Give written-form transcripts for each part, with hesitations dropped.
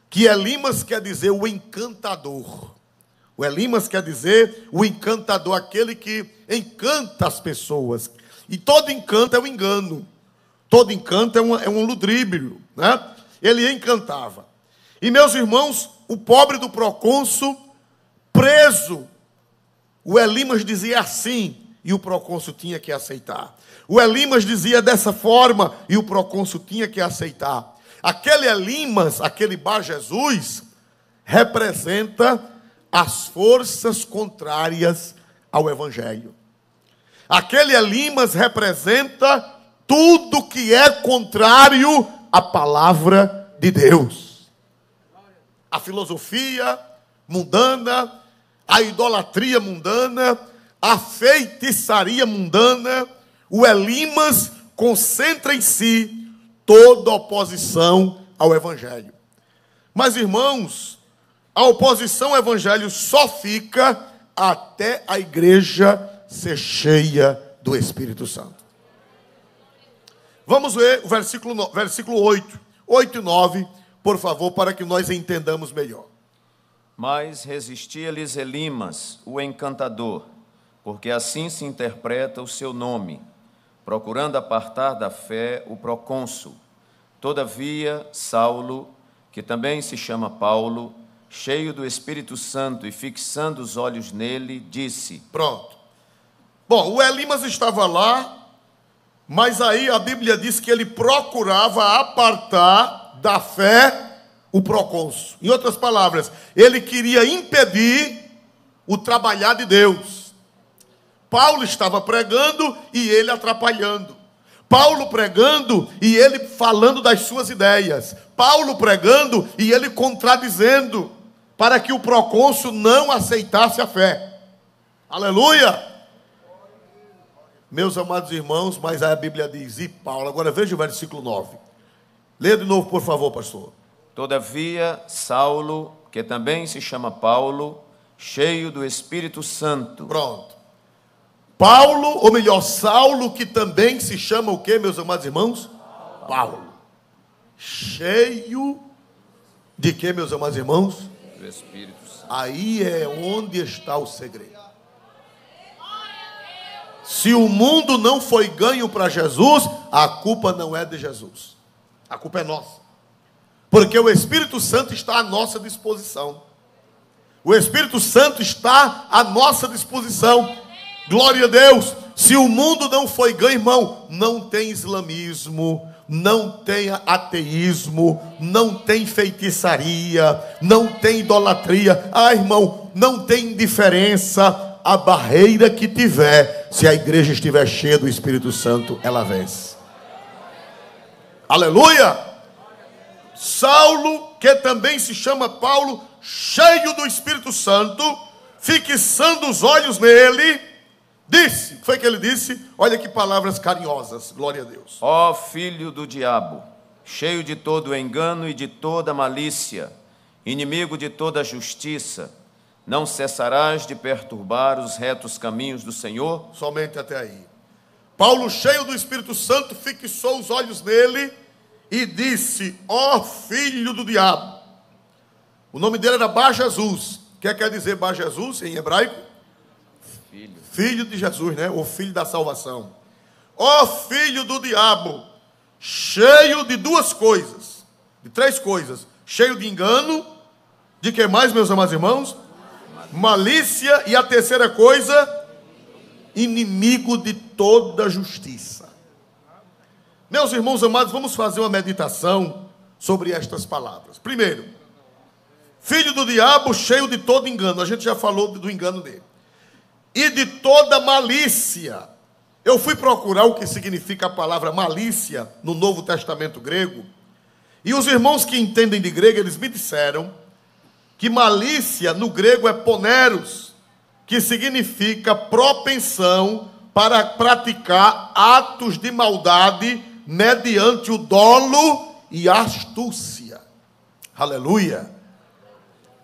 que Elimas quer dizer o encantador. O Elimas quer dizer o encantador, aquele que encanta as pessoas. E todo encanto é um engano. Todo encanto é um ludíbrio, né? Ele encantava. E, meus irmãos, o pobre do procônsul, preso, o Elimas dizia assim, e o procônsul tinha que aceitar. O Elimas dizia dessa forma, e o procônsul tinha que aceitar. Aquele Elimas, aquele Bar Jesus, representa as forças contrárias ao Evangelho. Aquele Elimas representa tudo que é contrário à palavra de Deus. A filosofia mundana, a idolatria mundana, a feitiçaria mundana, o Elimas concentra em si toda oposição ao Evangelho. Mas, irmãos, a oposição ao Evangelho só fica até a igreja ser cheia do Espírito Santo. Vamos ver o versículo 8 e 9, por favor, para que nós entendamos melhor. Mas resistia-lhes Elimas, o encantador, porque assim se interpreta o seu nome, procurando apartar da fé o procônsul. Todavia, Saulo, que também se chama Paulo, cheio do Espírito Santo e fixando os olhos nele, disse... Pronto. Bom, o Elimas estava lá, mas aí a Bíblia diz que ele procurava apartar da fé o procônsul. Em outras palavras, ele queria impedir o trabalhar de Deus. Paulo estava pregando e ele atrapalhando. Paulo pregando e ele falando das suas ideias. Paulo pregando e ele contradizendo, para que o procônsul não aceitasse a fé. Aleluia! Meus amados irmãos, mas aí a Bíblia diz, e Paulo, agora veja o versículo 9. Leia de novo, por favor, pastor. Todavia, Saulo, que também se chama Paulo, cheio do Espírito Santo. Pronto. Paulo, ou melhor, Saulo, que também se chama o quê, meus amados irmãos? Paulo. Cheio de quê, meus amados irmãos? Do Espírito Santo. Aí é onde está o segredo. Se o mundo não foi ganho para Jesus, a culpa não é de Jesus. A culpa é nossa. Porque o Espírito Santo está à nossa disposição. O Espírito Santo está à nossa disposição. Glória a Deus. Se o mundo não foi ganho, irmão, não tem islamismo, não tem ateísmo, não tem feitiçaria, não tem idolatria. Ah, irmão, não tem indiferença. A barreira que tiver, se a igreja estiver cheia do Espírito Santo, ela vence. Aleluia! Saulo, que também se chama Paulo, cheio do Espírito Santo, fixando os olhos nele, disse, o que foi que ele disse? Olha que palavras carinhosas, glória a Deus. Ó filho do diabo, cheio de todo engano e de toda malícia, inimigo de toda justiça, não cessarás de perturbar os retos caminhos do Senhor? Somente até aí. Paulo, cheio do Espírito Santo, fixou os olhos nele e disse, ó filho do diabo. O nome dele era Bar Jesus. O que quer dizer Bar Jesus em hebraico? Filho de Jesus, né? O filho da salvação. Ó filho do diabo, cheio de duas coisas, de três coisas. Cheio de engano, de que mais, meus amados irmãos? Malícia, e a terceira coisa, inimigo de toda justiça. Meus irmãos amados, vamos fazer uma meditação sobre estas palavras. Primeiro, filho do diabo, cheio de todo engano. A gente já falou do engano dele. E de toda malícia. Eu fui procurar o que significa a palavra malícia no Novo Testamento grego. E os irmãos que entendem de grego, eles me disseram que malícia no grego é poneros, que significa propensão para praticar atos de maldade mediante o dolo e astúcia. Aleluia!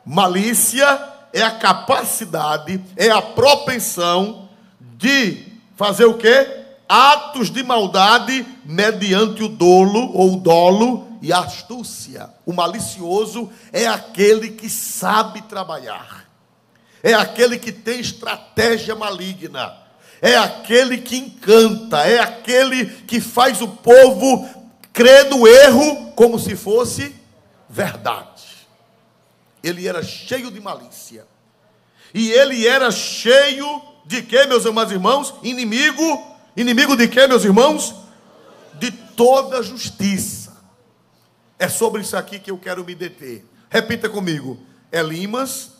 Malícia é a capacidade, é a propensão de fazer o quê? Atos de maldade mediante o dolo ou o dolo e astúcia. O malicioso é aquele que sabe trabalhar, é aquele que tem estratégia maligna, é aquele que encanta, é aquele que faz o povo crer no erro como se fosse verdade. Ele era cheio de malícia. E ele era cheio de quê, meus amados irmãos? Inimigo de quê, meus irmãos? De toda justiça. É sobre isso aqui que eu quero me deter. Repita comigo. Elimas,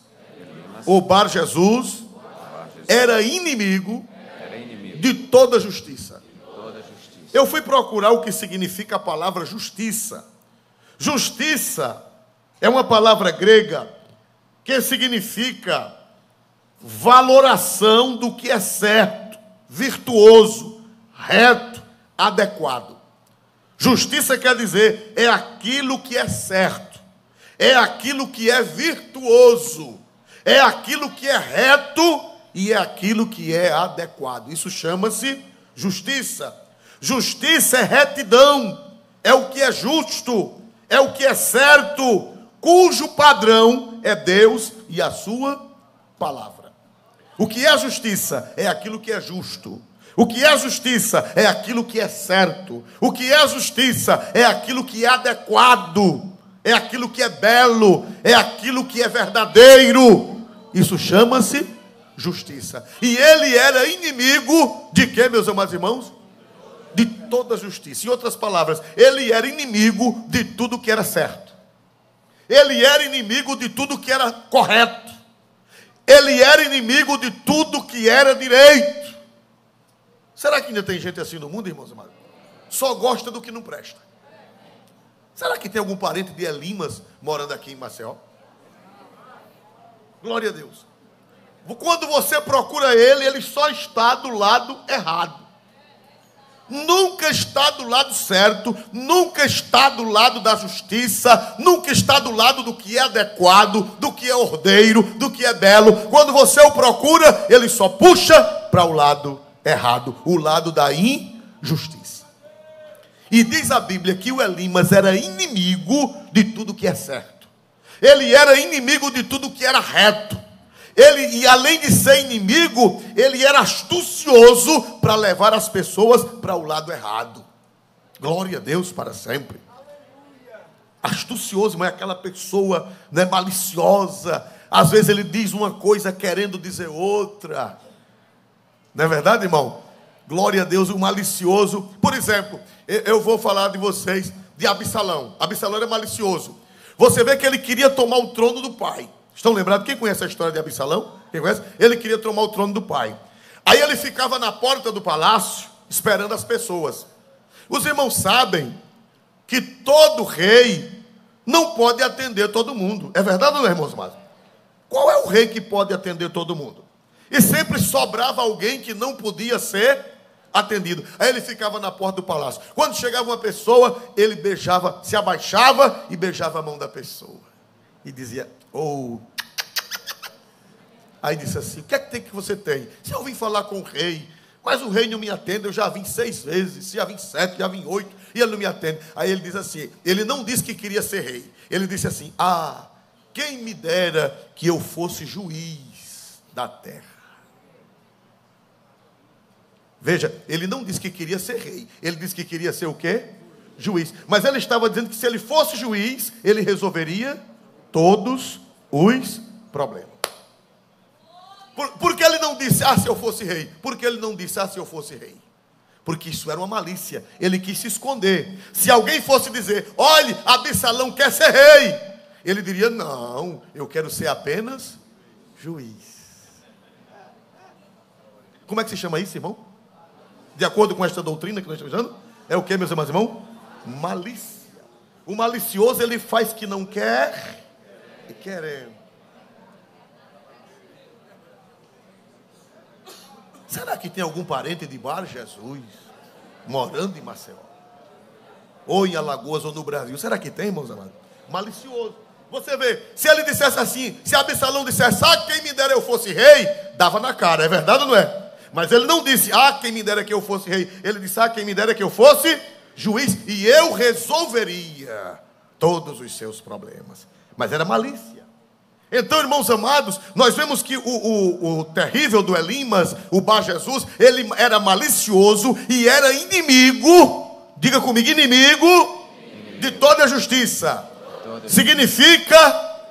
o Bar Jesus, era inimigo de toda justiça. Eu fui procurar o que significa a palavra justiça. Justiça é uma palavra grega que significa valoração do que é certo, virtuoso, reto, adequado. Justiça quer dizer, é aquilo que é certo, é aquilo que é virtuoso, é aquilo que é reto e é aquilo que é adequado. Isso chama-se justiça. Justiça é retidão, é o que é justo, é o que é certo, cujo padrão é Deus e a sua palavra. O que é justiça? É aquilo que é justo. O que é justiça? É aquilo que é certo. O que é justiça? É aquilo que é adequado. É aquilo que é belo. É aquilo que é verdadeiro. Isso chama-se justiça. E ele era inimigo de quê, meus amados irmãos? De toda justiça. Em outras palavras, ele era inimigo de tudo que era certo. Ele era inimigo de tudo que era correto. Ele era inimigo de tudo que era direito. Será que ainda tem gente assim no mundo, irmãos amados? Só gosta do que não presta. Será que tem algum parente de Elimas morando aqui em Maceió? Glória a Deus. Quando você procura ele, ele só está do lado errado. Nunca está do lado certo, nunca está do lado da justiça, nunca está do lado do que é adequado, do que é ordeiro, do que é belo. Quando você o procura, ele só puxa para o lado errado, o lado da injustiça. E diz a Bíblia que o Elimas era inimigo de tudo que é certo. Ele era inimigo de tudo que era reto. E além de ser inimigo, ele era astucioso para levar as pessoas para o lado errado. Glória a Deus para sempre. Astucioso, mas é aquela pessoa, né, maliciosa. Às vezes ele diz uma coisa querendo dizer outra. Não é verdade, irmão? Glória a Deus, o malicioso. Por exemplo, eu vou falar de vocês de Absalão. Absalão era malicioso. Você vê que ele queria tomar o trono do pai. Estão lembrados? Quem conhece a história de Absalão? Quem conhece? Ele queria tomar o trono do pai. Aí ele ficava na porta do palácio, esperando as pessoas. Os irmãos sabem que todo rei não pode atender todo mundo. É verdade ou não, irmãos amados? Qual é o rei que pode atender todo mundo? E sempre sobrava alguém que não podia ser atendido. Aí ele ficava na porta do palácio. Quando chegava uma pessoa, ele beijava, se abaixava e beijava a mão da pessoa. E dizia, oh. Aí disse assim, o que é que você tem? Se eu vim falar com o rei, mas o rei não me atende, eu já vim 6 vezes, já vim 7, já vim 8, e ele não me atende. Aí ele diz assim, ele não disse que queria ser rei. Ele disse assim, quem me dera que eu fosse juiz da terra. Veja, ele não disse que queria ser rei, ele disse que queria ser o quê? Juiz. Mas ele estava dizendo que se ele fosse juiz, ele resolveria todos os problemas. Por que ele não disse, se eu fosse rei? Por que ele não disse, se eu fosse rei? Porque isso era uma malícia, ele quis se esconder. Se alguém fosse dizer, olhe, Absalão quer ser rei, ele diria, não, eu quero ser apenas juiz. Como é que se chama isso, irmão? De acordo com esta doutrina que nós estamos usando, é o que, meus irmãos, irmão? Malícia. O malicioso, ele faz que não quer e querendo. Será que tem algum parente de Bar Jesus morando em Maceió? Ou em Alagoas, ou no Brasil? Será que tem, irmãos amados? Malicioso. Você vê, se ele dissesse assim, se Absalão dissesse, quem me dera eu fosse rei, dava na cara, é verdade ou não é? Mas ele não disse, quem me dera que eu fosse rei. Ele disse, quem me dera que eu fosse juiz, e eu resolveria todos os seus problemas. Mas era malícia. Então, irmãos amados, nós vemos que o terrível do Elimas, o Bar Jesus, ele era malicioso e era inimigo, diga comigo, inimigo de toda a justiça. Significa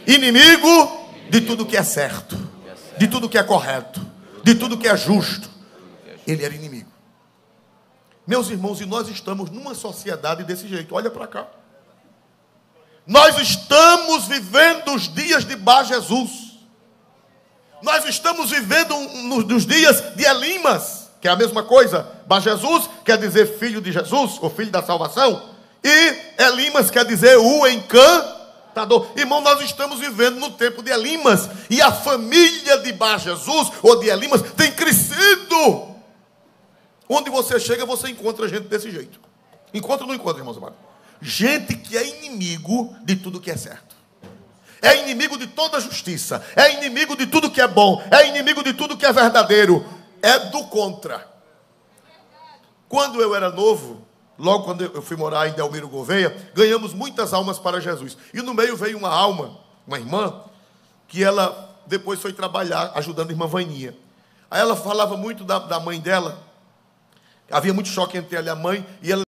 inimigo de tudo que é certo, de tudo que é correto, de tudo que é justo. Ele era inimigo. Meus irmãos, e nós estamos numa sociedade desse jeito. Olha para cá. Nós estamos vivendo os dias de Bar Jesus. Nós estamos vivendo nos dias de Elimas, que é a mesma coisa. Bar Jesus quer dizer filho de Jesus, ou filho da salvação. E Elimas quer dizer o encantador. Irmão, nós estamos vivendo no tempo de Elimas. E a família de Bar Jesus, ou de Elimas, tem crescido. Onde você chega, você encontra gente desse jeito. Encontra ou não encontra, irmãos amados? Gente que é inimigo de tudo que é certo. É inimigo de toda a justiça. É inimigo de tudo que é bom. É inimigo de tudo que é verdadeiro. É do contra. Quando eu era novo, logo quando eu fui morar em Delmiro Gouveia, ganhamos muitas almas para Jesus. E no meio veio uma alma, uma irmã, que ela depois foi trabalhar ajudando a irmã Vaininha. Aí ela falava muito da mãe dela. Havia muito choque entre ela e a mãe. E ela